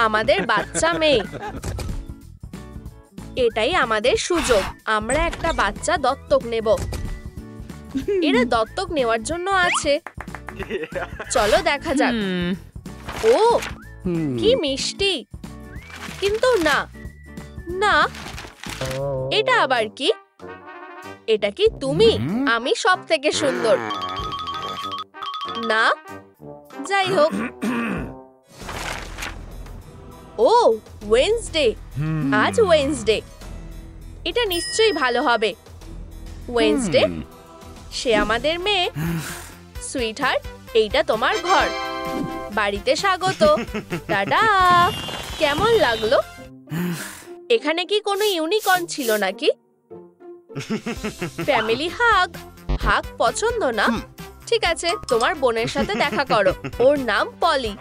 আমাদের বাচ্চা মেয়ে। এটাই আমাদের সুযোগ, আমরা একটা বাচ্চা দত্তক নেব। এরা দত্তক নেওয়ার জন্য আছে, চলো দেখা যাক। ও কি মিষ্টি, কিন্তু না না, এটা আবার কি? এটা কি তুমি? আমি সব থেকে সুন্দর না? যাই হোক। ও ওয়েডনেসডে, আজ ওয়েডনেসডে, এটা নিশ্চয়ই ভালো হবে। ওয়েডনেসডে, সে আমাদের মেয়ে। সুইটহার্ট, এইটা তোমার ঘর, বাড়িতে স্বাগত। টাটা। কেমন লাগলো? এখানে কি কোনো ইউনিকর্ন ছিল নাকি? ফ্যামিলি হাগ। হাগ পছন্দ না? ঠিক আছে, তোমার বোনের সাথে দেখা করো, ওর নাম পলি।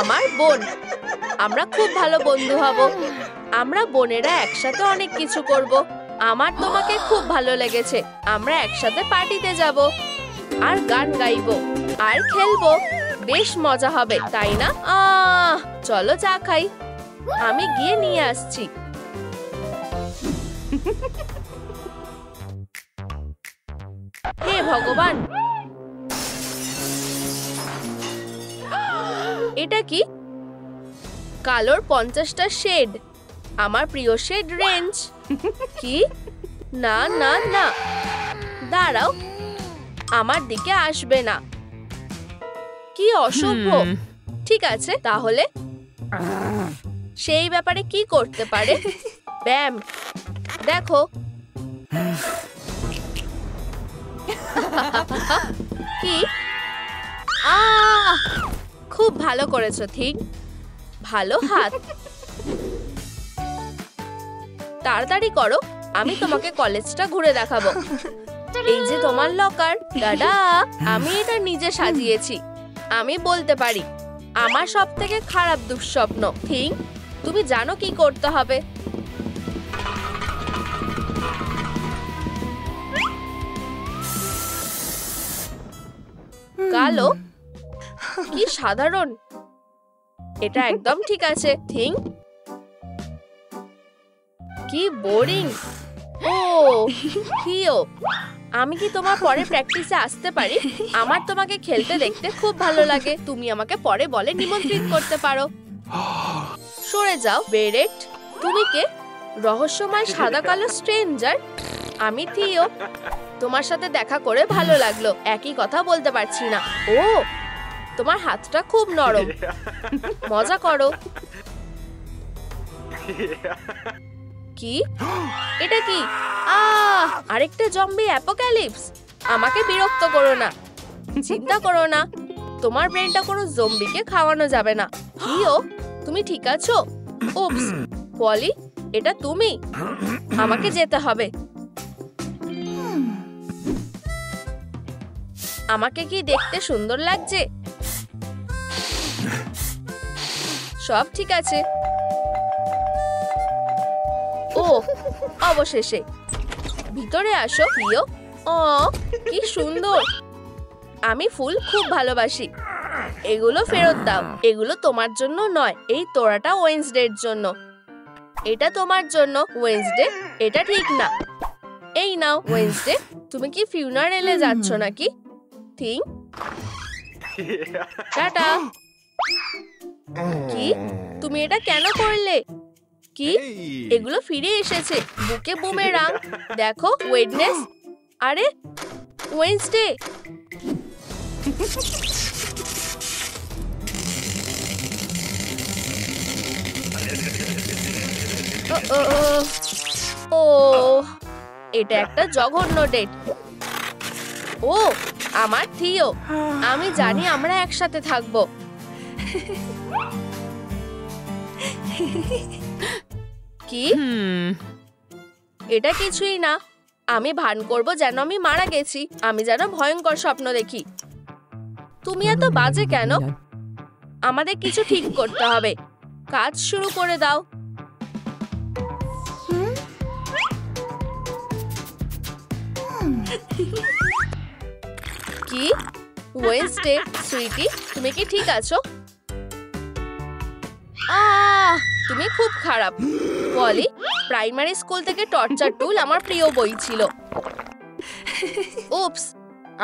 আমার বোন, আমরা খুব ভালো বন্ধু হব। আমরা বোনেরা একসাথে অনেক কিছু করব। আমার তোমাকে খুব ভালো লেগেছে। আমরা একসাথে পার্টিতে যাব, আর গান গাইবো, আর খেলবো। বেশ মজা হবে, তাই না? চলো চা খাই, আমি গিয়ে নিয়ে আসছি। হে ভগবান, এটা কি? কালোর 50টা শেড, আমার প্রিয় শেড রেঞ্জ। কি? না না না, দাঁড়াও, আমার দিকে আসবে না। কি অসভ্য। ঠিক আছে, তাহলে সেই ব্যাপারে কি করতে পারে? ব্যাম, দেখো। কি? খুব ভালো করেছো, ঠিক ভালো হাত। তাড়াতাড়ি করো, আমি তোমাকে কলেজটা ঘুরে দেখাবো। এই যে তোমার লকার। দাদা, আমি এটা নিজে সাজিয়েছি। আমি বলতে পারি আমার সব থেকে খারাপ দুঃস্বপ্ন। ঠিক, তুমি জানো কি করতে হবে। কালো, কি সাধারণ। এটা একদম ঠিক আছে। থিং, কি বোরিং। ও হিও, আমি কি তোমার পরে প্র্যাকটিসে আসতে পারি? আমার তোমাকে খেলতে দেখতে খুব ভালো লাগে। তুমি আমাকে পরে বলে নিমন্ত্রণ করতে পারো। সরে যাও বেরেট। তুমি কে? রহস্যময় সাদা কালো স্ট্রেঞ্জার। আমি থিও, তোমার সাথে দেখা করে ভালো লাগলো। একই কথা বলতে পারছি না। ও, তোমার হাতটা খুব নরম, মজা করো। কি? এটা কি? আরেকটা জম্বি অ্যাপোক্যালিপস। আমাকে বিরক্ত করো না। চিন্তা করো না, তোমার ব্রেনটা কোনো জম্বিকে খাওয়ানো যাবে না। হিও, তুমি ঠিক আছো? উপস, পলি, এটা তুমি। আমাকে যেতে হবে। আমাকে কি দেখতে সুন্দর লাগছে? সব ঠিক আছে। ও, অবশেষে ভিতরে আসো হিও। কি সুন্দর। আমি ফুল খুব ভালোবাসি। এগুলো ফেরত দাও। এগুলো তোমার জন্য নয়, এই তোড়াটা ওয়েডনেসডের জন্য। এটা তোমার জন্য। ওয়েডনেসডে, এটা ঠিক না। এই নাও ওয়েডনেসডে। তুমি কি ফিউনারেলে যাচ্ছ নাকি? Thing, tata. কি? তুমি এটা কেন করলে? কি? এগুলো ফিরে এসেছে। বুকে বুমেরাং। দেখো, ওয়েডনেস। আরে ওয়েডনেসডে। ও, এটা একটা জঘন্য ডেট। ও, আমার থিও, আমি জানি আমরা একসাথে থাকবো। কি? এটা কিছুই না। আমি ভান করব যেন আমি মারা গেছি। আমি যেন ভয়ঙ্কর স্বপ্ন দেখি। তুমি এত বাজে কেন? আমাদের কিছু ঠিক করতে হবে। কাজ শুরু করে দাও। কি? ওয়েডনেসডে, সুইটি, তুমি কি ঠিক আছো? তুমি খুব খারাপ। পলি, প্রাইমারি স্কুল থেকে টর্চার টুল আমার প্রিয় বই ছিল। উপস,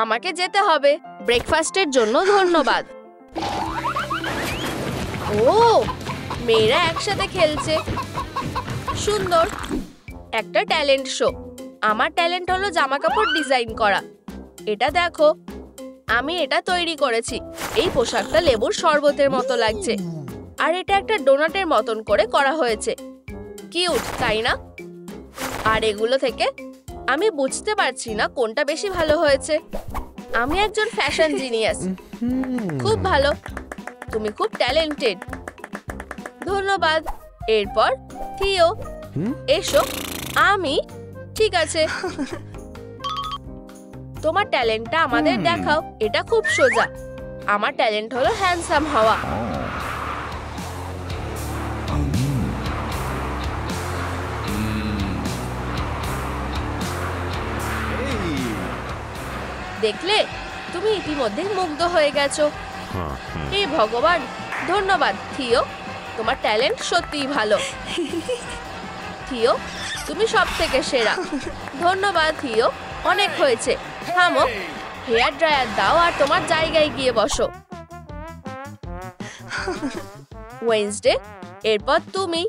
আমাকে যেতে হবে। ব্রেকফাস্টের জন্য ধন্যবাদ। ও, মেয়েরা একসাথে খেলছে। সুন্দর। একটা ট্যালেন্ট শো। আমার ট্যালেন্ট হলো জামাকাপড় ডিজাইন করা। এটা দেখো, আমি এটা তৈরি করেছি। এই পোশাকটা লেবুর শরবতের মতো লাগছে, আর এটা একটা ডোনাটের মতন করে করা হয়েছে। কিউট, তাই না? আর এগুলো থেকে আমি বুঝতে পারছি না কোনটা বেশি ভালো হয়েছে। আমি একজন ফ্যাশন জিনিয়াস। খুব ভালো, তুমি খুব ট্যালেন্টেড। ধন্যবাদ। এরপর থিও, এসো। আমি ঠিক আছে, তোমার ট্যালেন্টটা আমাদের দেখাও। এটা খুব সোজা। আমার ট্যালেন্ট হলো হ্যান্ডসাম হওয়া। দেখলে, তুমি ইতিমধ্যে মুগ্ধ হয়ে গেছো। হে ভগবান, ধন্যবাদ থিও, তোমার ট্যালেন্ট সত্যিই ভালো। থিও, তুমি সবথেকে সেরা। ধন্যবাদ থিও, অনেক হয়েছে। থামো, হেয়ার ড্রায়ার দাও আর তোমার জায়গায় গিয়ে বসো। ওয়েডনেসডে, এরপর তুমি।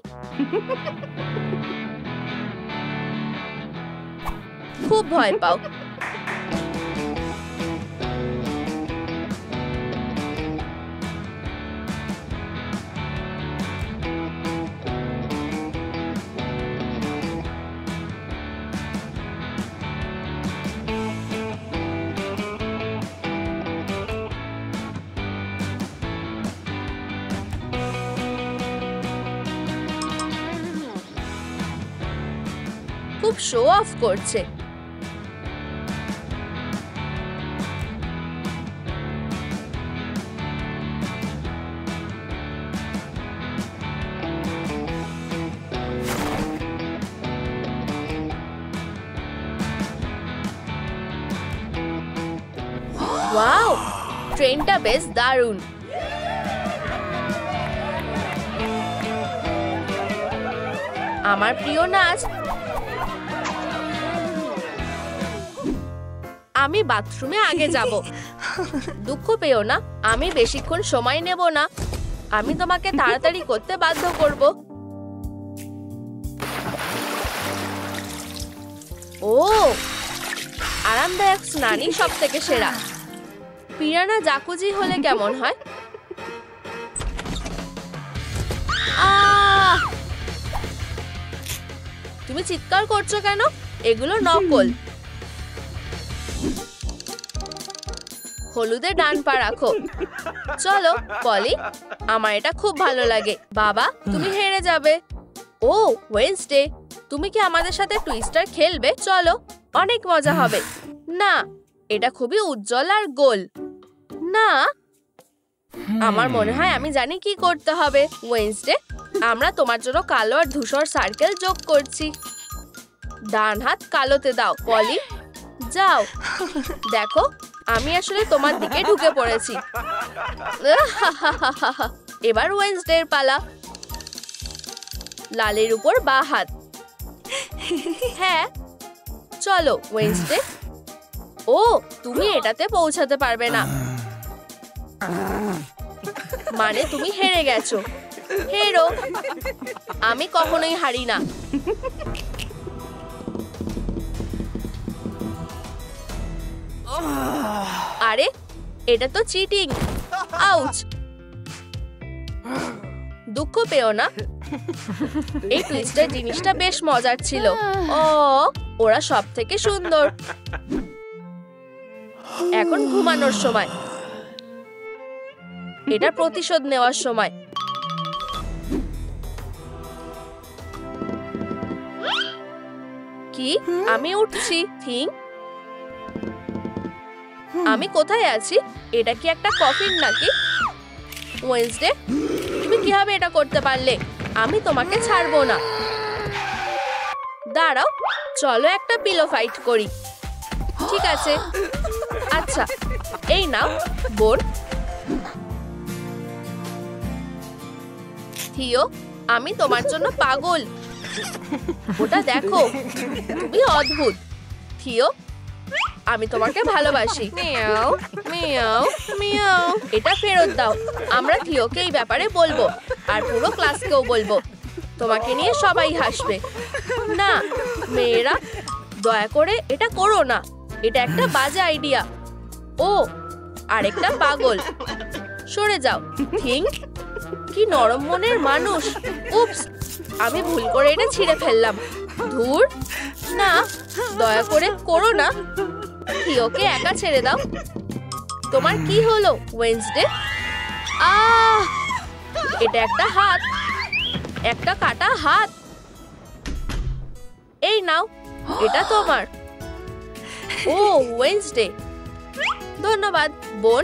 খুব ভয় পাও। খুব শো অফ করছে। ওয়াও, ট্রেনটা বেশ দারুণ। আমার প্রিয় নাচ। আমি বাথরুমে আগে যাব। দুঃখ পেও না, আমি বেশিক্ষণ সময় নেব না। আমি তোমাকে তাড়াতাড়ি করতে বাধ্য করব। ও, আরামদায়ক স্নানই সব থেকে সেরা। পিরানা জাকুজি হলে কেমন হয়? তুমি চিৎকার করছো কেন? এগুলো নকল। হলুদে ডান পা রাখো। চলো পলি, আমার এটা খুব ভালো লাগে। বাবা, তুমি হেরে যাবে। ও ওয়েডনেসডে, তুমি কি আমাদের সাথে টুইস্টার খেলবে? চলো, অনেক মজা হবে। না, এটা খুবই উজ্জ্বল আর গোল। না, আমার মনে হয় আমি জানি কি করতে হবে। ওয়েডনেসডে, আমরা তোমার জন্য কালো আর ধূসর সার্কেল যোগ করছি। ডান হাত কালোতে দাও। পলি, যাও। দেখো, আমি আসলে তোমার দিকে ঢুকে পড়েছি। এবার ওয়েডনেসডের পালা। লালের উপর বা হাত। হ্যাঁ, চলো ওয়েডনেসডে। ও, তুমি এটাতে পৌঁছাতে পারবে না। মানে তুমি হেরে গেছো। হেরো, আমি কখনোই হারি না। আরে, এটা তো চিটিং। আউচ। দুঃখ পেও না, এই টুইস্টার জিনিসটা বেশ মজার ছিল। ও, ওরা সব থেকে সুন্দর। এখন ঘুমানোর সময়। এটা প্রতিশোধ নেওয়ার সময়। কি, আমি উঠছি। থিং, আমি কোথায় আছি? এটা কি একটা কফিন নাকি? ওয়েডনেসডে, তুমি কিভাবে এটা করতে পারলে? আমি তোমাকে ছাড়বো না। দাঁড়াও, চলো একটা পিলো ফাইট করি। ঠিক আছে। আচ্ছা, আচ্ছা, এই নাও বোন। থিও, আমি তোমার জন্য পাগল। ওটা দেখো, তুমি অদ্ভুত। থিও, আমি তোমাকে ভালোবাসি। Meow meow meow. এটা ফেরত দাও। আমরা থিওকে এই ব্যাপারে বলবো, আর পুরো ক্লাসকেও বলবো। তোমাকে নিয়ে সবাই হাসবে। না মেয়েরা, দয়া করে এটা করো না। এটা একটা বাজে আইডিয়া। ও, আরেকটা পাগল। সরে যাও। থিঙ্ক, কি নরম মনের মানুষ। উপস, আমি ভুল করে এটা ছিঁড়ে ফেললাম। ধুর, না, দয়া করে করো না। থিওকে একা ছেড়ে দাও। তোমার কি হলো ওয়েডনেসডে? আহ, এটা একটা হাত, একটা কাটা হাত। এই নাও, এটা তোমার। ও ওয়েডনেসডে, ধন্যবাদ বোন।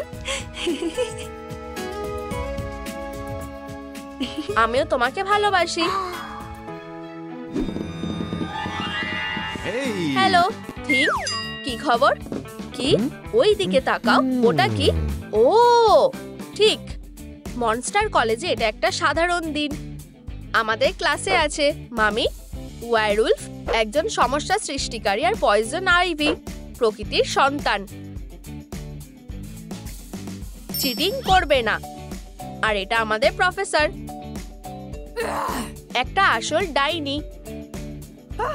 আমিও তোমাকে ভালোবাসি। হ্যালো থিঙ্ক, কি খবর? কি? ওই দিকে তাকাও। ওটা কি? ও ঠিক, মনস্টার কলেজে এটা একটা সাধারণ দিন। আমাদের ক্লাসে আছে মামি, ওয়্যারউলফ, একজন সমস্যা সৃষ্টিকারী, আর পয়জন আইভি, প্রকৃতির সন্তান। চিটিং করবে না। আর এটা আমাদের প্রফেসর, একটা আসল ডাইনি।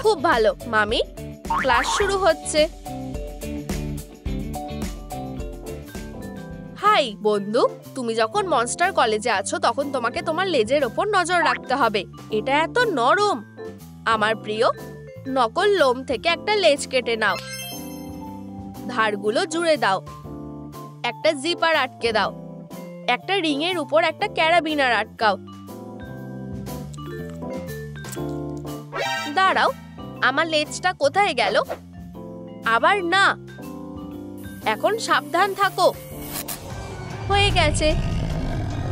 খুব ভালো মামি, ক্লাস শুরু হচ্ছে। হাই বন্ধু, তুমি যখন মনস্টার কলেজে আছো তখন তোমাকে তোমার লেজের ওপর নজর রাখতে হবে। এটা এত নরম। আমার প্রিয়, নকল লোম থেকে একটা লেজ কেটে নাও, ধারগুলো জুড়ে দাও, একটা জিপার আটকে দাও, একটা রিং এর উপর একটা ক্যারাবিনার আটকাও। দাঁড়াও, আমার লেজটা কোথায় গেল? আবার না, এখন সাবধান থাকো। হয়ে গেছে,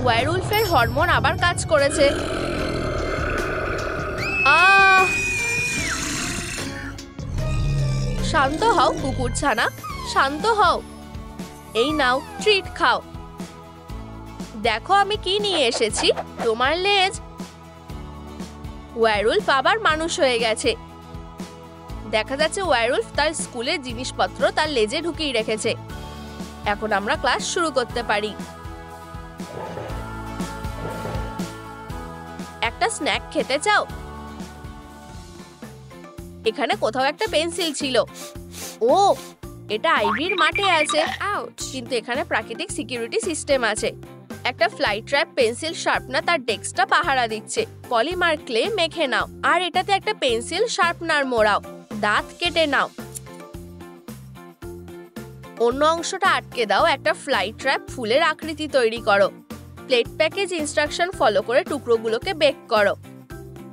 ওয়্যারউলফের হরমোন আবার কাজ করেছে। শান্ত হও কুকুরছানা, শান্ত হও। এই নাও, ট্রিট খাও। দেখো আমি কি নিয়ে এসেছি, তোমার লেজ। ওয়্যারউলফ আবার মানুষ হয়ে গেছে। দেখা যাচ্ছে ওয়্যারউলফ তার স্কুলের জিনিসপত্র তার লেজে ঢুকিয়ে রেখেছে। এখন আমরা ক্লাস শুরু করতে পারি। একটা স্ন্যাক খেতে চাও? এখানে কোথাও একটা পেন্সিল ছিল। ও, এটা আইভির মাঠে আছে। কিন্তু এখানে প্রাকৃতিক সিকিউরিটি সিস্টেম আছে। একটা ফ্লাই ট্র্যাপ পেন্সিল শার্পনার তার ডেস্কটা পাহারা দিচ্ছে। পলিমার ক্লে মেখে নাও, আর এটাতে একটা পেন্সিল শার্পনার মোড়াও। দাঁত কেটে নাও, অন্য অংশটা আটকে দাও। একটা ফ্লাই ট্র্যাপ ফুলের আকৃতি তৈরি করো। প্লেট প্যাকেজ ইনস্ট্রাকশন ফলো করে টুকরোগুলোকে বেক করো।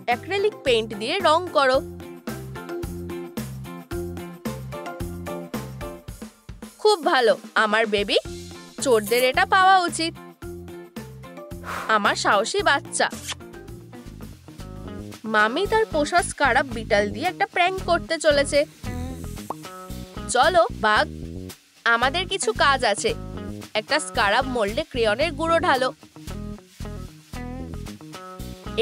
অ্যাক্রিলিক পেইন্ট দিয়ে রং করো। খুব ভালো আমার বেবি, চোরদের এটা পাওয়া উচিত। আমার সাহসী বাচ্চা। মামি তার পোষা স্কারাব বিটাল দিয়ে একটা প্র্যাঙ্ক করতে চলেছে। চলো বাঘ, আমাদের কিছু কাজ আছে। একটা স্কারাব মোল্ডে ক্রেয়নের গুঁড়ো ঢালো।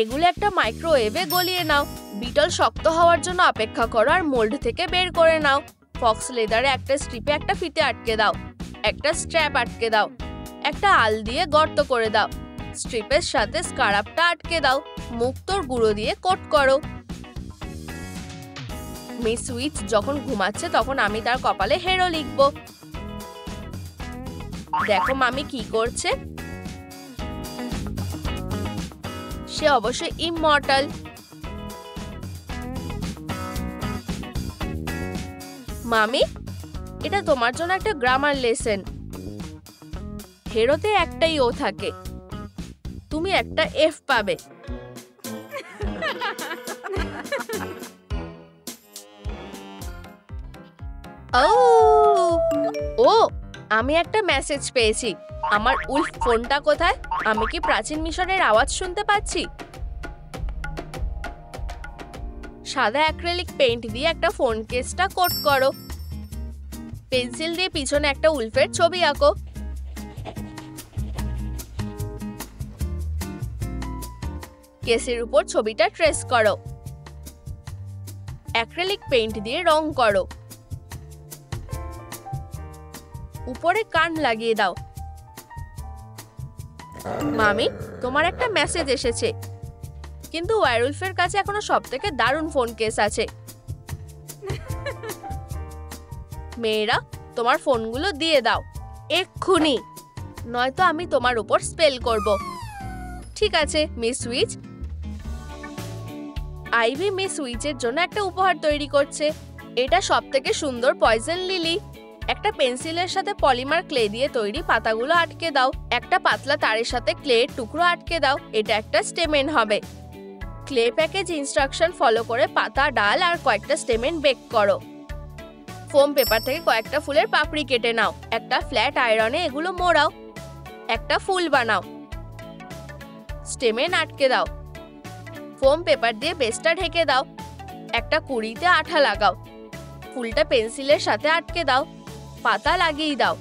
এগুলো একটা মাইক্রোওয়েভে গলিয়ে নাও। বিটল শক্ত হওয়ার জন্য অপেক্ষা করো, আর মোল্ড থেকে বের করে নাও। ফক্স লেদারে একটা স্ট্রিপে একটা ফিতে আটকে দাও, একটা স্ট্র্যাপ আটকে দাও, একটা আল দিয়ে গর্ত করে দাও। স্ট্রিপের সাথে স্কারাবটা আটকে দাও। মুক্তোর গুঁড়ো দিয়ে কোট করো। মিস উইচ যখন ঘুমাচ্ছে তখন আমি তার কপালে হেরো লিখব। দেখো মামি কি করছে। সে অবশ্যই ইমমর্টাল। মামি, এটা তোমার জন্য একটা গ্রামার লেসন। হেরোতে একটাই ও থাকে, তুমি একটা এফ পাবে। ও, আমি একটা মেসেজ পেয়েছি। আমার উল্ফ ফোনটা কোথায়? আমি কি প্রাচীন মিশরের আওয়াজ শুনতে পাচ্ছি? সাদা অ্যাক্রিলিক পেইন্ট দিয়ে একটা ফোন কেসটা কোট করো। পেন্সিল দিয়ে পিছনে একটা উলফের ছবি আঁকো। কেসের উপর ছবিটা ট্রেস করো। অ্যাক্রিলিক পেইন্ট দিয়ে রং করো। উপরে কান লাগিয়ে দাও। মামি, তোমার একটা মেসেজ এসেছে, কিন্তু ওয়্যারউলফের কাছে এখনো সবথেকে দারুণ ফোন কেস আছে। মেয়েরা, তোমার ফোনগুলো দিয়ে দাও এক্ষুনি, নয়তো আমি তোমার উপর স্পেল করব। ঠিক আছে মিস উইচ। আইভি মিস উইচের জন্য একটা উপহার তৈরি করছে। এটা সবথেকে সুন্দর পয়জন লিলি। একটা পেন্সিলের সাথে পলিমার ক্লে দিয়ে তৈরি পাতাগুলো আটকে দাও। একটা পাতলা তারের সাথে ক্লের টুকরো আটকে দাও। এটা একটা স্টেমেন হবে। ক্লে প্যাকেজ ইনস্ট্রাকশন ফলো করে পাতা, ডাল আর কয়েকটা স্টেমেন বেক করো। ফোম পেপার থেকে কয়েকটা ফুলের পাপড়ি কেটে নাও। একটা ফ্ল্যাট আয়রনে এগুলো মোড়াও। একটা ফুল বানাও। স্টেমেন আটকে দাও। ফোম পেপার দিয়ে বেসটা ঢেকে দাও। একটা কুড়িতে আঠা লাগাও। ফুলটা পেন্সিলের সাথে আটকে দাও। পাতা লাগিয়ে দাও।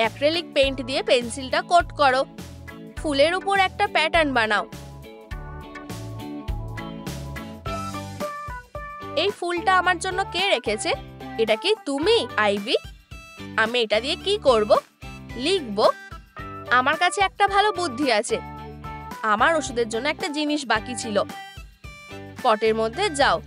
অ্যাক্রিলিক পেইন্ট দিয়ে পেন্সিলটা কোট করো। ফুলের উপর একটা প্যাটার্ন বানাও। এই ফুলটা আমার জন্য কে রেখেছে? এটা কি তুমি, আইভি? আমি এটা দিয়ে কি করব? লিখব? আমার কাছে একটা ভালো বুদ্ধি আছে। আমার ওষুধের জন্য একটা জিনিস বাকি ছিল। পটের মধ্যে যাও।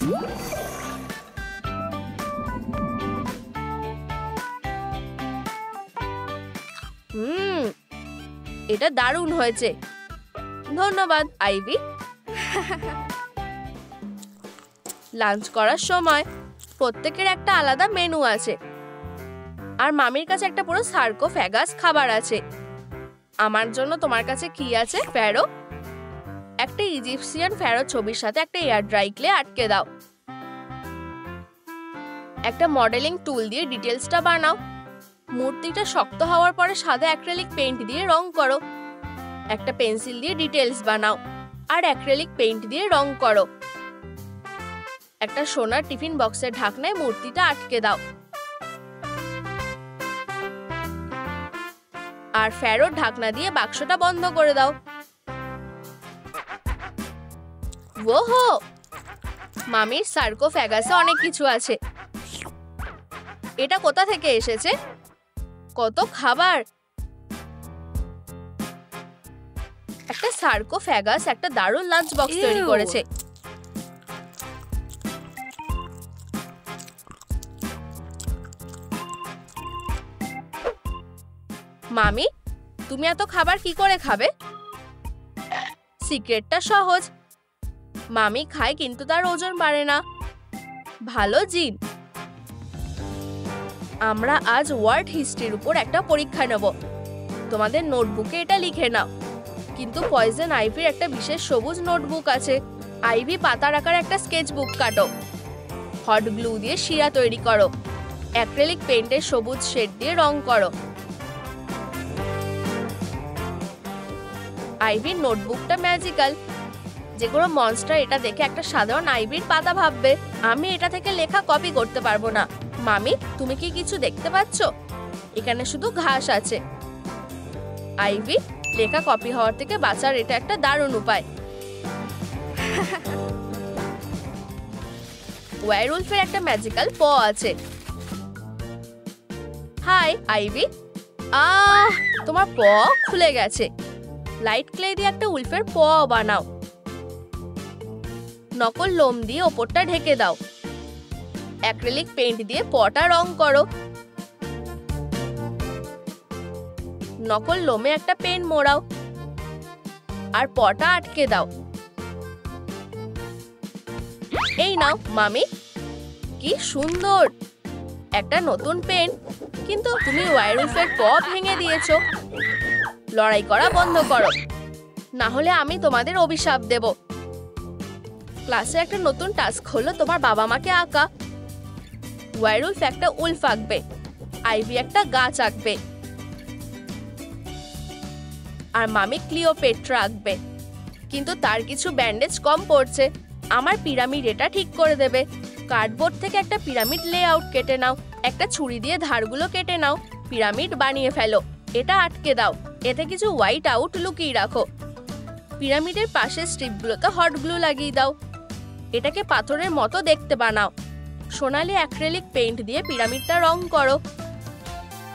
এটা দারুণ হয়েছে। ধন্যবাদ আইভি। লাঞ্চ করার সময় প্রত্যেকের একটা আলাদা মেনু আছে, আর মামির কাছে একটা পুরো সার্কোফ্যাগাস খাবার আছে। আমার জন্য তোমার কাছে কি আছে, ফ্যারো? একটা ইজিপসিয়ান ফ্যারো ছবির সাথে একটা এয়ার ড্রাই ক্লে আটকে দাও। একটা মডেলিং টুল দিয়ে ডিটেলসটা বানাও। মূর্তিটা শক্ত হওয়ার পরে সাদা অ্যাক্রিলিক পেইন্ট দিয়ে রং করো। একটা পেন্সিল দিয়ে ডিটেলস বানাও আর অ্যাক্রিলিক পেইন্ট দিয়ে রং করো। একটা সোনার টিফিন বক্সের ঢাকনায় মূর্তিটা আটকে দাও। আর ফ্যারোর ঢাকনা দিয়ে বাক্সটা বন্ধ করে দাও। ওহো, মামির সার্কোফ্যাগাসে অনেক কিছু আছে। এটা কোথা থেকে এসেছে? কত খাবার! একটা সার্কোফ্যাগাস একটা দারুণ লাঞ্চ বক্স তৈরি করেছে। মামি, তুমি এত খাবার কি করে খাবে? সিক্রেটটা সহজ। মামি খায় কিন্তু তার ওজন বাড়ে না। ভালো জিন। আমরা আজ ওয়ার্ড হিস্ট্রির উপর একটা পরীক্ষা নেব। তোমাদের নোটবুকে এটা লিখে নাও। কিন্তু পয়জন আইভির একটা বিশেষ সবুজ নোটবুক আছে। আইভি পাতার আকার একটা স্কেচ বুক কাটো। হট গ্লু দিয়ে শিরা তৈরি করো। অ্যাক্রিলিক পেইন্টের সবুজ শেড দিয়ে রং করো। আইভির নোটবুকটা ম্যাজিক্যাল। যে কোনো মনস্টার এটা দেখে একটা সাধারণ আইভির পাতা ভাববে। আমি এটা থেকে লেখা কপি করতে পারবো না। মামি, তুমি কি কিছু দেখতে পাচ্ছ? এখানে শুধু ঘাস আছে। আইভি, লেখা কপি হওয়ার থেকে বাঁচার এটা একটা দারুণ উপায়। ওয়্যারউলফের একটা ম্যাজিক্যাল প আছে। Hi Ivy. তোমার প খুলে গেছে। লাইট ক্লে দিয়ে একটা উলফের প বানাও। নকল লোম দিয়ে ওপরটা ঢেকে দাও। অ্যাক্রিলিক পেইন্ট দিয়ে পটা রং করো। নকল লোমে একটা পেন মোড়াও আর পটা আটকে দাও। এই নাও মামি, কি সুন্দর একটা নতুন পেন। কিন্তু তুমি ওয়্যারউলফের প ভেঙে দিয়েছো। লড়াই করা বন্ধ করো, না হলে আমি তোমাদের অভিশাপ দেব। ক্লাসে একটা নতুন টাস্ক হলো তোমার বাবা মাকে আঁকা। ওয়্যারউলফ একটা উলফ আঁকবে। আইভি একটা গাছ আঁকবে। আর মামি ক্লিওপেট্রা আঁকবে। কিন্তু তার কিছু ব্যান্ডেজ কম পড়ছে। আমার পিরামিড এটা ঠিক করে দেবে। কার্ডবোর্ড থেকে একটা পিরামিড লেআউট কেটে নাও, একটা ছুরি দিয়ে ধারগুলো কেটে নাও, পিরামিড বানিয়ে ফেলো। এটা আটকে দাও, এতে কিছু হোয়াইট আউট লুকিয়ে রাখো। পিরামিডের পাশের স্ট্রিপগুলোতে হট গ্লু লাগিয়ে দাও। এটাকে পাথরের মতো দেখতে বানাও। সোনালি অ্যাক্রিলিক পেইন্ট দিয়ে পিরামিডটা রং করো।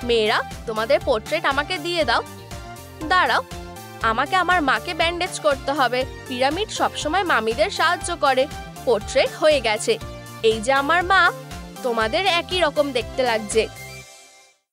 মেয়েরা, তোমাদের পোর্ট্রেট আমাকে দিয়ে দাও। দাঁড়াও, আমাকে আমার মাকে ব্যান্ডেজ করতে হবে। পিরামিড সবসময় মামিদের সাহায্য করে। পোর্ট্রেট হয়ে গেছে। এই যে আমার মা, তোমাদের একই রকম দেখতে লাগছে।